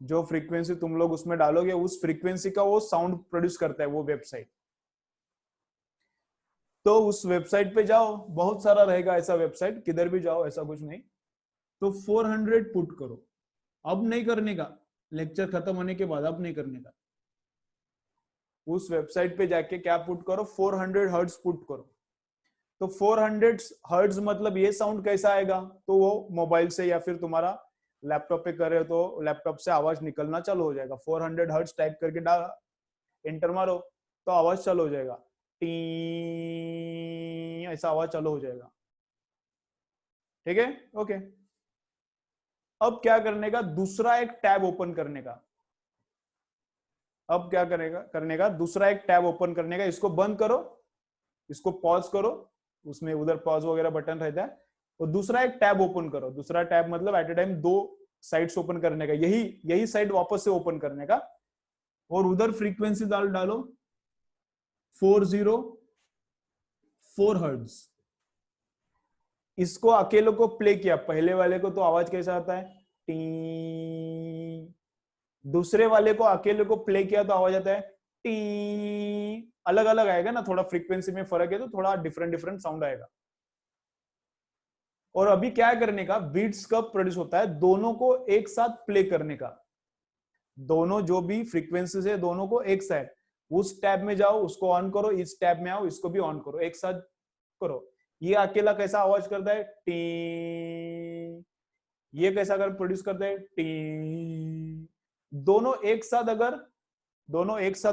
जो फ्रीक्वेंसी तुम लोग उसमें डालोगे उस फ्रीक्वेंसी का वो साउंड प्रोड्यूस करता है वो वेबसाइट। तो उस वेबसाइट पे जाओ, बहुत सारा रहेगा ऐसा वेबसाइट, किधर भी जाओ ऐसा कुछ नहीं। तो 400 पुट करो, अब नहीं करने का, लेक्चर खत्म होने के बाद अब नहीं करने का। उस वेबसाइट पे जाके क्या पुट करो, 400 हर्ट्ज पुट करो। तो 400 हर्ट्ज मतलब ये साउंड कैसा आएगा, तो वो मोबाइल से या फिर तुम्हारा लैपटॉप पे कर रहे हो तो लैपटॉप से आवाज निकलना चालू हो जाएगा। 400 हर्ट्ज टाइप करके एंटर मारो तो आवाज चालू हो जाएगा, टी ऐसा आवाज चालू हो जाएगा। ठीक है, ओके। अब क्या करने का, दूसरा एक टैब ओपन करने का। अब क्या करने का दूसरा एक टैब ओपन करने का। इसको बंद करो, इसको पॉज करो, उसमें उधर पॉज वगैरह बटन रहता है। और दूसरा एक टैब ओपन करो। दूसरा टैब मतलब at a time 2 sites open करने का, यही साइट वापस से ओपन करने का। और उधर फ्रीक्वेंसी डालो 404 हर्ट्ज। इसको अकेले को प्ले किया, पहले वाले को तो आवाज कैसा आता है, टी। दूसरे वाले को अकेले को प्ले किया तो आवाज आता है टी। अलग अलग आएगा ना, थोड़ा फ्रीक्वेंसी में फर्क है तो थोड़ा डिफरेंट डिफरेंट साउंड आएगा। और अभी क्या करने का, बीट्स कब प्रोड्यूस होता है, दोनों को एक साथ प्ले करने का। दोनों जो भी फ्रीक्वेंसीज है दोनों को एक साथ, उस टैब में जाओ उसको ऑन करो, इस टैब में आओ इसको भी ऑन करो, एक साथ करो। ये अकेला कैसा आवाज करता है, टी। ये कैसा कर प्रोड्यूस करता है, टी। दोनों एक साथ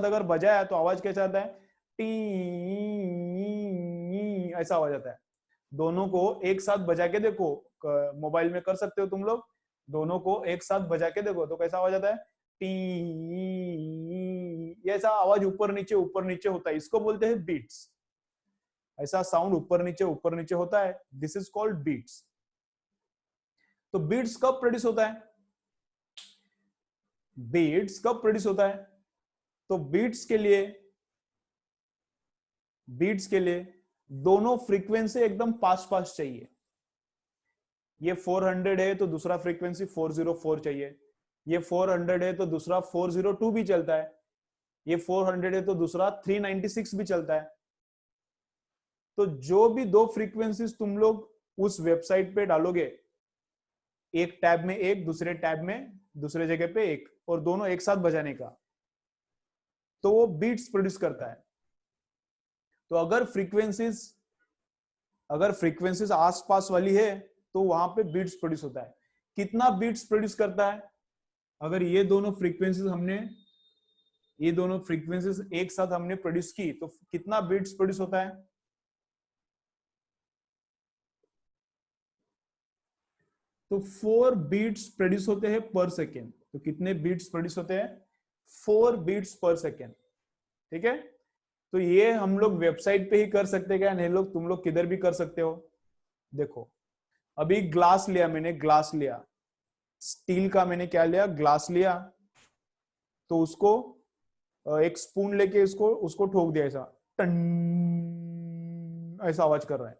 अगर बजाया तो आवाज कैसा आता है, टी ऐसा आवाज आता है। दोनों को एक साथ बजा के देखो, मोबाइल में कर सकते हो तुम लोग। दोनों को एक साथ बजा के देखो तो कैसा आवाज आता है, टी। ये ऐसा आवाज ऊपर नीचे होता है, इसको बोलते हैं बीट्स। ऐसा साउंड ऊपर नीचे होता है, दिस इज कॉल्ड बीट्स। तो बीट्स कब प्रोड्यूस होता है, तो बीट्स के लिए दोनों फ्रीक्वेंसी एकदम पास चाहिए। ये 400 है तो दूसरा फ्रीक्वेंसी 404 चाहिए। ये 400 है तो दूसरा 402 भी चलता है। ये 400 है तो दूसरा 396 भी चलता है। तो जो भी दो फ्रीक्वेंसीज तुम लोग उस वेबसाइट पे डालोगे, एक टैब में एक, दूसरे टैब में दूसरे जगह पे एक, और दोनों एक साथ बजाने का, तो वो बीट्स प्रोड्यूस करता है। तो अगर फ्रीक्वेंसीज आसपास वाली है तो वहां पे बीट्स प्रोड्यूस होता है। कितना बीट्स प्रोड्यूस करता है, अगर ये दोनों फ्रीक्वेंसीज एक साथ हमने प्रोड्यूस की तो कितना बीट्स प्रोड्यूस होता है, तो 4 बीट्स प्रोड्यूस होते हैं पर सेकेंड। तो कितने बीट्स प्रोड्यूस होते हैं, 4 बीट्स पर सेकेंड। ठीक है, तो ये हम लोग वेबसाइट पे ही कर सकते हैं क्या, नहीं लोग तुम लोग किधर भी कर सकते हो। देखो अभी ग्लास लिया, स्टील का मैंने क्या लिया, ग्लास लिया। तो उसको एक स्पून लेके उसको ठोक दिया, ऐसा टन ऐसा आवाज कर रहा है।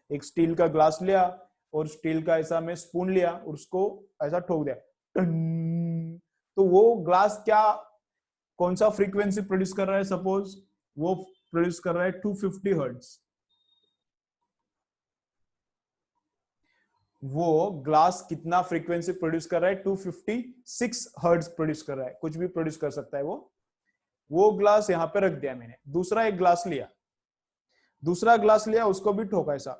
एक स्टील का ग्लास लिया और स्टील का ऐसा मैं स्पून लिया और उसको ऐसा ठोक दिया, टन। तो वो ग्लास कौन सा फ्रीक्वेंसी प्रोड्यूस कर रहा है, सपोज वो प्रोड्यूस कर रहा है 250 हर्ट्ज। वो ग्लास कितना फ्रीक्वेंसी प्रोड्यूस कर रहा है, 256 हर्ट्ज प्रोड्यूस कर रहा है। कुछ भी प्रोड्यूस कर सकता है वो ग्लास यहां पे रख दिया मैंने। दूसरा ग्लास लिया उसको भी ठोका ऐसा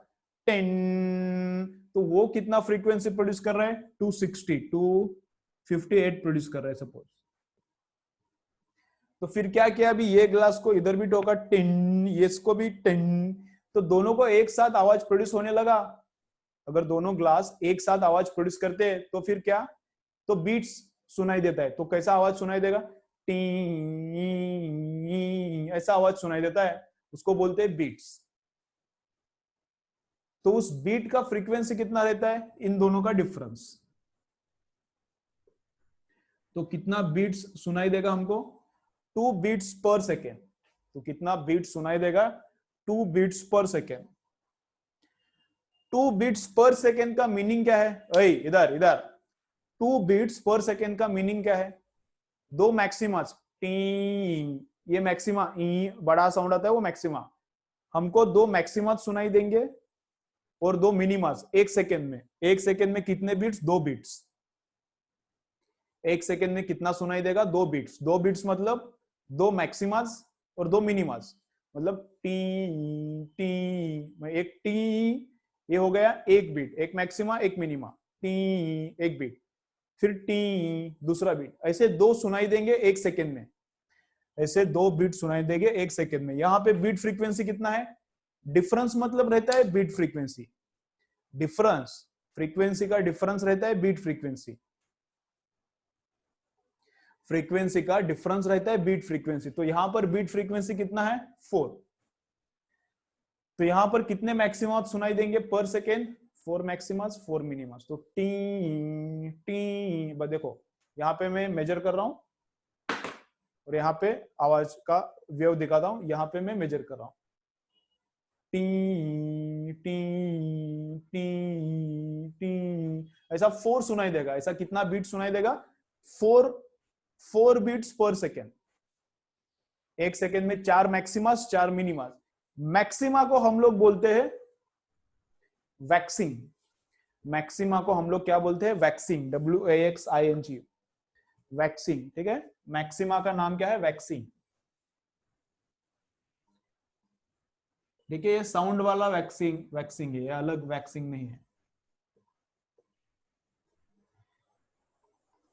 10। तो वो कितना फ्रीक्वेंसी प्रोड्यूस कर रहा है, 258 प्रोड्यूस कर रहा है सपोज। तो फिर क्या किया, अभी ये ग्लास को इधर भी ठोका 10, ये इसको भी 10। तो दोनों को एक साथ आवाज प्रोड्यूस होने लगा। अगर दोनों ग्लास एक साथ आवाज प्रोड्यूस करते हैं तो फिर क्या, तो बीट्स सुनाई देता है। तो कैसा आवाज सुनाई देगा, टी ऐसा आवाज सुनाई देता है, उसको बोलते हैं बीट्स। तो उस बीट का फ्रीक्वेंसी कितना रहता है, इन दोनों का डिफरेंस। तो कितना बीट्स सुनाई देगा हमको, 2 बीट्स पर सेकेंड। तो कितना बीट सुनाई देगा, 2 beats per second. 2 beats per second का मीनिंग क्या है, इधर 2 बीट्स पर सेकेंड का मीनिंग क्या है? दो मैक्सिमास, टी, ये मैक्सिमा, बड़ा साउंड आता है वो मैक्सिमा। हमको दो मैक्सिमा सुनाई देंगे और दो मिनिमास एक सेकेंड में। एक सेकेंड में कितने बीट्स? 2 बीट्स। एक सेकेंड में कितना सुनाई देगा? 2 बीट्स। 2 बीट्स मतलब दो मैक्सिमास और दो मिनिमास, मतलब टी टी, एक टी, ये हो गया एक बीट, एक मैक्सिमा एक मिनिमा, टी एक बीट, फिर टी दूसरा बीट, ऐसे दो सुनाई देंगे एक सेकेंड में। ऐसे 2 बीट सुनाई देंगे एक सेकेंड में। यहाँ पे बीट फ्रीक्वेंसी कितना है? डिफरेंस मतलब रहता है बीट फ्रीक्वेंसी, डिफरेंस, फ्रीक्वेंसी का डिफरेंस रहता है बीट फ्रीक्वेंसी, फ्रीक्वेंसी का डिफरेंस रहता है बीट फ्रीक्वेंसी। तो यहां पर बीट फ्रीक्वेंसी कितना है? 4। तो यहां पर कितने मैक्सिमा सुनाई देंगे पर सेकेंड? 4 मैक्सिमास 4 मिनिमास। तो टी टी, देखो यहाँ पे मैं मेजर कर रहा हूं और यहाँ पे आवाज का वेव दिखाता हूं, यहाँ पे मैं मेजर कर रहा हूं। टी टी टी टी, ऐसा 4 सुनाई देगा। ऐसा कितना बीट सुनाई देगा? 4 बीट्स पर सेकेंड। एक सेकेंड में 4 मैक्सिमास 4 मिनिमास। मैक्सिमा को हम लोग बोलते हैं वैक्सिंग। मैक्सिमा को हम लोग क्या बोलते हैं? Waxing, WAXING, waxing. ठीक है, मैक्सिमा का नाम क्या है? वैक्सिंग। देखिए ये साउंड वाला वैक्सिंग, वैक्सिंग है, ये अलग वैक्सिंग नहीं है।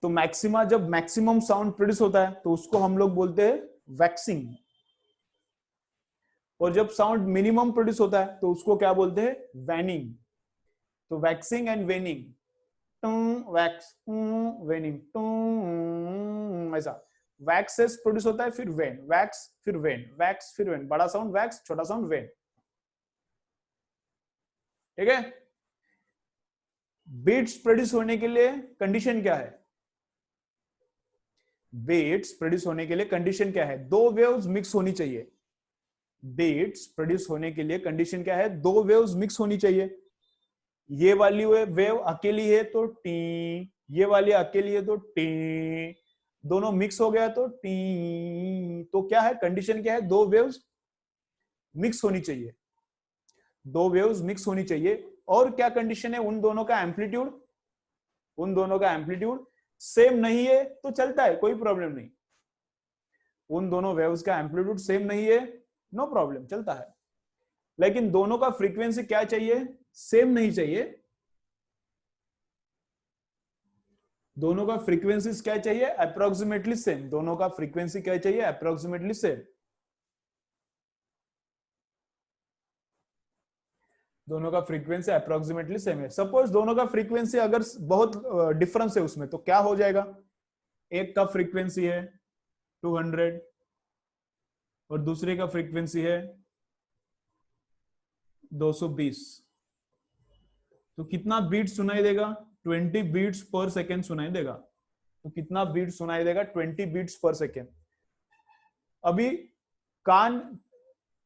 तो मैक्सिमा, जब मैक्सिमम साउंड प्रोड्यूस होता है तो उसको हम लोग बोलते हैं वैक्सिंग, और जब साउंड मिनिमम प्रोड्यूस होता है तो उसको क्या बोलते हैं? वैनिंग। तो वैक्सिंग एंड वेनिंग, वैक्स वेनिंग, ऐसा वैक्स से प्रोड्यूस होता है, फिर वेन, वैक्स फिर वेन, वैक्स फिर वेन, बड़ा साउंड वैक्स, छोटा साउंड वेन। ठीक है, बीट्स प्रोड्यूस होने के लिए कंडीशन क्या है? बीट्स प्रोड्यूस होने के लिए कंडीशन क्या है? दो वेव्स मिक्स होनी चाहिए। बीट्स प्रोड्यूस होने के लिए कंडीशन क्या है? दो वेव्स मिक्स होनी चाहिए। ये वाली वेव अकेली है तो टी, ये वाली अकेली है तो टी, दोनों मिक्स हो गया तो टी। तो क्या है कंडीशन? क्या है? दो वेव्स मिक्स होनी चाहिए, दो वेव्स मिक्स होनी चाहिए। और क्या कंडीशन है? उन दोनों का एम्पलीट्यूड, उन दोनों का एम्पलीट्यूड सेम नहीं है तो चलता है, कोई प्रॉब्लम नहीं। उन दोनों वेव्स का एम्पलीट्यूड सेम नहीं है, नो प्रॉब्लम, चलता है। लेकिन दोनों का फ्रीक्वेंसी क्या चाहिए? सेम नहीं चाहिए। दोनों का फ्रीक्वेंसी क्या चाहिए? Approximately same. दोनों का फ्रीक्वेंसी क्या चाहिए? Approximately same. दोनों का फ्रीक्वेंसी अप्रोक्सीमेटली सेम है। सपोज दोनों का फ्रीक्वेंसी अगर बहुत डिफरेंस है उसमें, तो क्या हो जाएगा? एक का फ्रीक्वेंसी है 200 और दूसरे का फ्रीक्वेंसी है 220, तो कितना बीट सुनाई देगा? 20 बीट्स पर सेकेंड सुनाई देगा। तो कितना बीट सुनाई देगा? 20 बीट्स पर सेकेंड। अभी कान,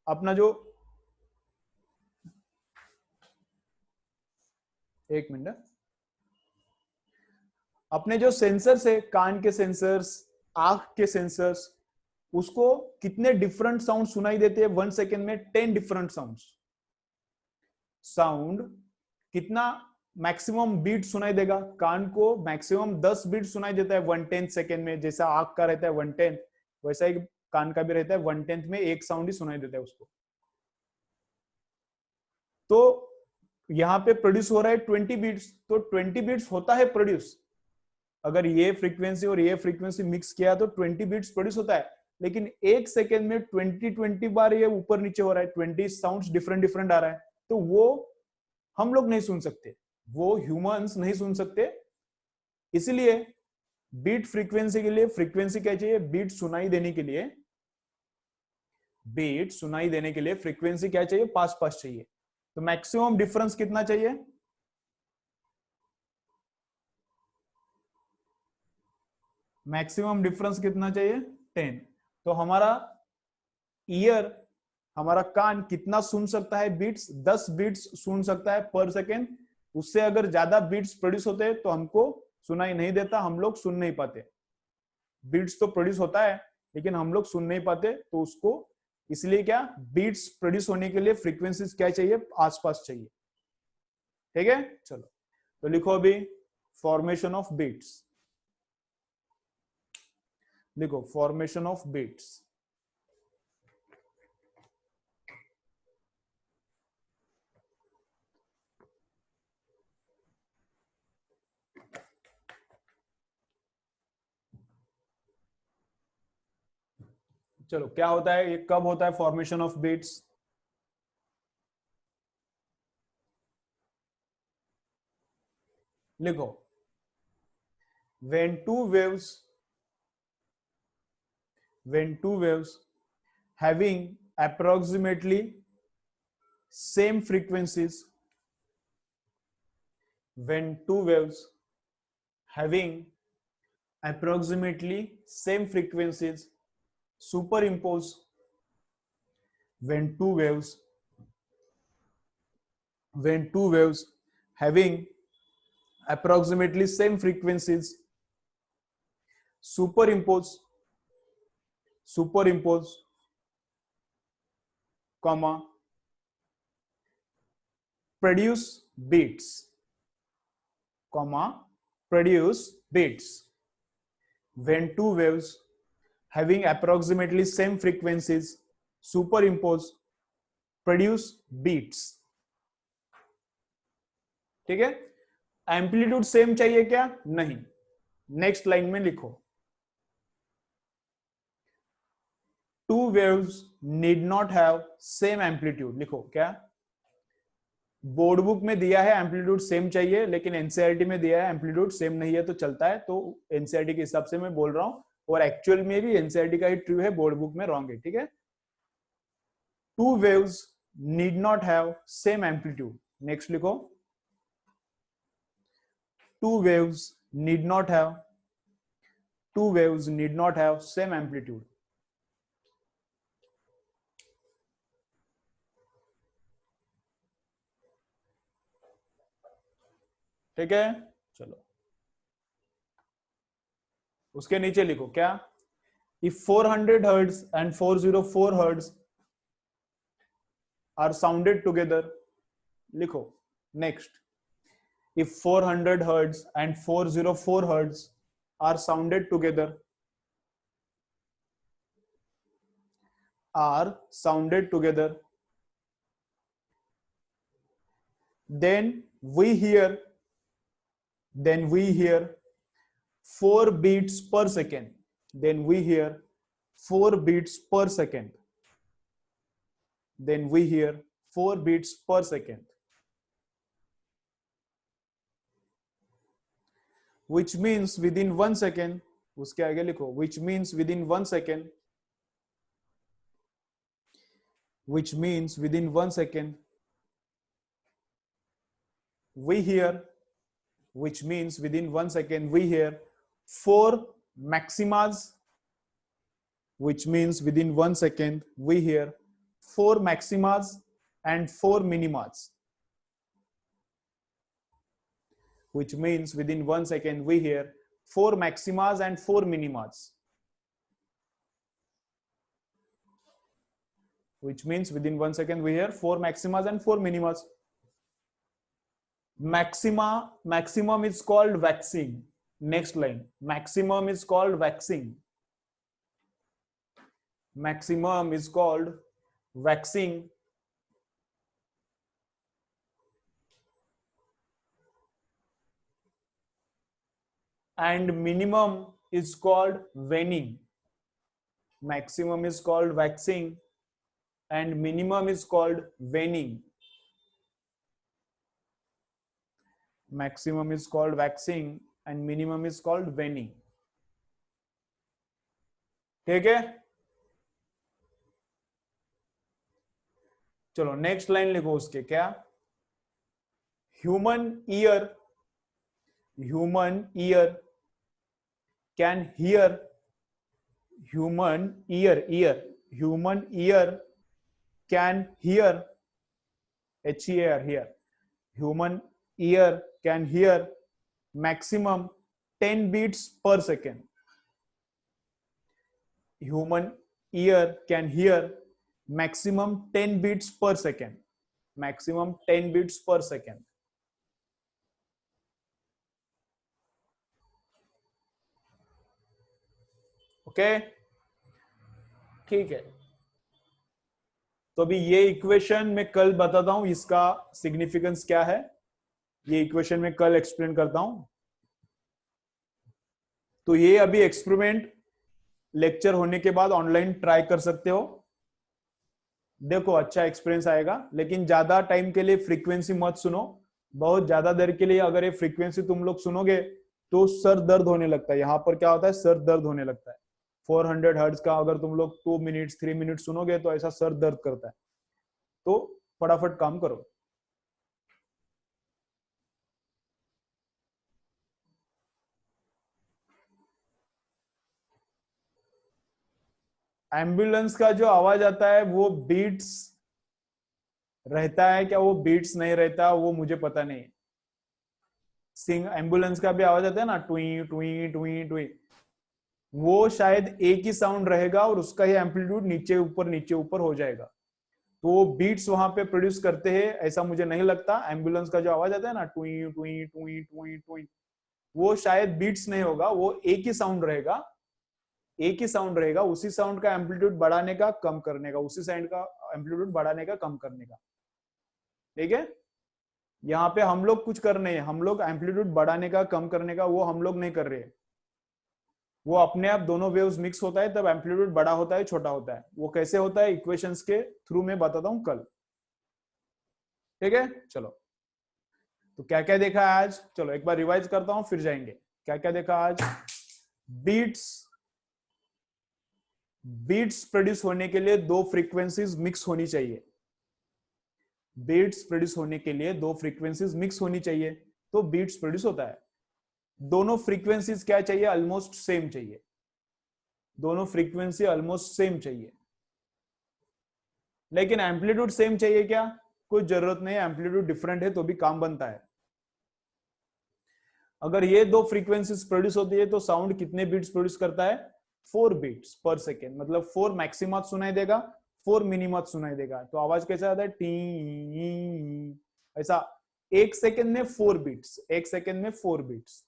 अपना जो, एक मिनट, अपने जो सेंसर्स है, कान के सेंसर्स, आंख के सेंसर्स, उसको कितने डिफरेंट साउंड सुनाई देते हैं 1 सेकेंड में? 10 डिफरेंट साउंड। कितना मैक्सिमम बीट सुनाई देगा? कान को मैक्सिमम 10 बीट सुनाई देता है 1/10 सेकेंड में। जैसा आंख का रहता है 1/10, वैसा ही कान का भी रहता है 1/10 में एक साउंड ही सुनाई देता है उसको। तो यहाँ पे प्रोड्यूस हो रहा है 20 बीट्स, तो 20 बीट्स होता है प्रोड्यूस। अगर ये फ्रीक्वेंसी और ये फ्रीक्वेंसी मिक्स किया तो 20 बीट्स प्रोड्यूस होता है। लेकिन एक सेकेंड में 20 बार ये ऊपर नीचे हो रहा है, 20 साउंड्स डिफरेंट डिफरेंट आ रहा है, तो वो हम लोग नहीं सुन सकते, वो ह्यूमंस नहीं सुन सकते। इसलिए बीट फ्रीक्वेंसी के लिए फ्रीक्वेंसी क्या चाहिए? बीट सुनाई देने के लिए, बीट सुनाई देने के लिए फ्रीक्वेंसी क्या चाहिए? पास पास चाहिए। तो मैक्सिमम डिफरेंस कितना चाहिए? मैक्सिमम डिफरेंस कितना चाहिए? 10। तो हमारा ईयर, हमारा कान कितना सुन सकता है बीट्स? 10 बीट्स सुन सकता है पर सेकेंड। उससे अगर ज्यादा बीट्स प्रोड्यूस होते हैं तो हमको सुनाई नहीं देता, हम लोग सुन नहीं पाते। बीट्स तो प्रोड्यूस होता है लेकिन हम लोग सुन नहीं पाते, तो उसको इसलिए क्या, बीट्स प्रोड्यूस होने के लिए फ्रीक्वेंसीज क्या चाहिए, आसपास चाहिए। ठीक है, चलो तो लिखो अभी फॉर्मेशन ऑफ बीट्स। देखो फॉर्मेशन ऑफ बीट्स, चलो क्या होता है, ये कब होता है फॉर्मेशन ऑफ बीट्स? लिखो when two waves having approximately same frequencies, when two waves having approximately same frequencies superimpose, when two waves having approximately same frequencies superimpose, comma, produce beats, comma, produce beats. When two waves having approximately same frequencies superimpose, produce beats. ठीक है, amplitude same चाहिए क्या? नहीं। Next line में लिखो two waves need not have same amplitude. लिखो क्या, board book में दिया है एम्पलीट्यूड सेम चाहिए, लेकिन एनसीईआरटी में दिया है एम्पलीट्यूड सेम नहीं है तो चलता है, तो एनसीईआरटी के हिसाब से मैं बोल रहा हूं, और एक्चुअल में भी एनसीईआरटी का ही ट्रू है, बोर्ड बुक में रॉन्ग है। ठीक है, two waves need not have same amplitude. Next लिखो two waves need not have same amplitude। ठीक है, चलो उसके नीचे लिखो क्या, if 400 hertz and 404 hertz are sounded together। लिखो next, if 400 hertz and 404 hertz are sounded together, then we hear 4 beats per second, then we hear 4 beats per second, then we hear 4 beats per second, which means within 1 second, उसके आगे लिखो which means within 1 second, which means within 1 second we hear, which means within 1 second we hear 4 maximas, which means within 1 second we hear 4 maximas and 4 minimas, which means within 1 second we hear 4 maximas and 4 minimas, which means within 1 second we hear 4 maximas and 4 minimas. Maximum is called waxing. Next line, maximum is called waxing. Maximum is called waxing. And minimum is called waning. Maximum is called waxing and minimum is called waning. Maximum is called waxing and minimum is called waning. ठीक है, चलो next line लिखो उसके क्या, human ear can hear, human ear can hear, HEAR, here human ear can hear maximum 10 beats per second. Human ear can hear maximum 10 beats per second. Maximum 10 beats per second. Okay, ठीक है। तो अभी ये equation मैं कल बताता हूं इसका सिग्निफिकेंस क्या है। ये इक्वेशन में कल एक्सप्लेन करता हूं। तो ये अभी एक्सपेरिमेंट लेक्चर होने के बाद ऑनलाइन ट्राई कर सकते हो। देखो अच्छा एक्सपीरियंस आएगा, लेकिन ज्यादा टाइम के लिए फ्रीक्वेंसी मत सुनो। बहुत ज्यादा देर के लिए अगर ये फ्रीक्वेंसी तुम लोग सुनोगे तो सर दर्द होने लगता है। यहाँ पर क्या होता है, सर दर्द होने लगता है। 400 हर्ट्ज का अगर तुम लोग 2 मिनट्स 3 मिनट्स सुनोगे तो ऐसा सर दर्द करता है। तो फटाफट काम करो। एम्बुलेंस का जो आवाज आता है वो बीट्स रहता है क्या, वो बीट्स नहीं रहता, वो मुझे पता नहीं। सिंग एम्बुलेंस का भी आवाज आता है ना, टुई टुई टुई टुई, वो शायद एक ही साउंड रहेगा और उसका ही एम्पलीट्यूड नीचे ऊपर हो जाएगा। तो वो बीट्स वहां पे प्रोड्यूस करते हैं ऐसा मुझे नहीं लगता। एम्बुलेंस का जो आवाज आता है ना, टुई टुई टुई टुई टुई, वो शायद बीट्स नहीं होगा, वो एक ही साउंड रहेगा। एक ही साउंड रहेगा, उसी साउंड का एम्पलीट्यूड बढ़ाने का कम करने का, उसी साउंड का एम्पलीट्यूड बढ़ाने का कम करने का। ठीक है, यहाँ पे हम लोग कुछ कर नहीं है, हम लोग एम्पलीट्यूड बढ़ाने का कम करने का वो हम लोग नहीं कर रहे। वो अपने आप दोनों वेव्स मिक्स होता है तब एम्पलीट्यूड बड़ा होता है छोटा होता है। वो कैसे होता है इक्वेशंस के थ्रू में बताता हूं कल। ठीक है, चलो। तो क्या क्या देखा आज, चलो एक बार रिवाइज करता हूं फिर जाएंगे। क्या क्या देखा आज। बीट्स बीट्स प्रोड्यूस होने के लिए दो फ्रीक्वेंसीज मिक्स होनी चाहिए। बीट्स प्रोड्यूस होने के लिए दो फ्रीक्वेंसीज मिक्स होनी चाहिए तो बीट्स प्रोड्यूस होता है। दोनों फ्रीक्वेंसीज क्या चाहिए, ऑलमोस्ट सेम चाहिए। दोनों फ्रीक्वेंसी ऑलमोस्ट सेम चाहिए, लेकिन एम्पलीट्यूड सेम चाहिए क्या, कोई जरूरत नहीं है। एम्पलीट्यूड डिफरेंट है तो भी काम बनता है। अगर ये दो फ्रीक्वेंसीज प्रोड्यूस होती है तो साउंड कितने बीट्स प्रोड्यूस करता है, 4 बीट्स पर सेकेंड। मतलब 4 मैक्सिमा सुनाई देगा, 4 मिनिमा सुनाई देगा। तो आवाज कैसा आता है, टी ऐसा। एक सेकेंड में 4 बीट्स, एक सेकेंड में 4 बीट्स।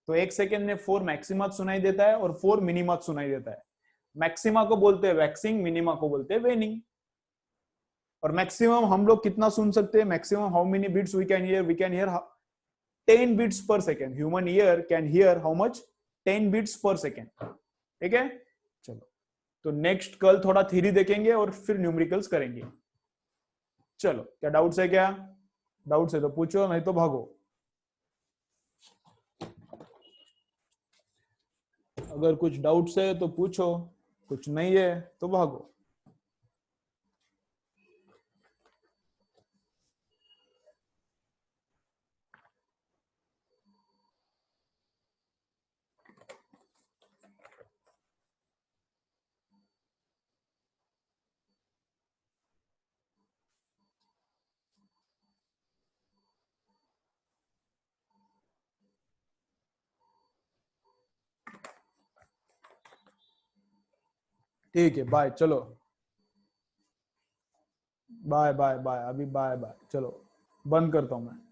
तो एक सेकेंड में 4 मैक्सिमा सुनाई देता है और 4 मिनिमा सुनाई देता है। मैक्सिमा को बोलते हैं वैक्सिंग, मिनिमा को बोलते हैं वेनिंग। और मैक्सिमम हम लोग कितना सुन सकते हैं, maximum how many beats we can hear, we can hear 10 beats per second. Human ear can hear how much, 10 beats per second. ठीक है, चलो। तो नेक्स्ट कल थोड़ा थ्योरी देखेंगे और फिर न्यूमेरिकल्स करेंगे। चलो, क्या डाउट्स है, क्या डाउट्स है तो पूछो, नहीं तो भागो। अगर कुछ डाउट्स है तो पूछो, कुछ नहीं है तो भागो। ठीक है, बाय, चलो बाय बाय बाय, अभी बाय बाय, चलो बंद करता हूं मैं।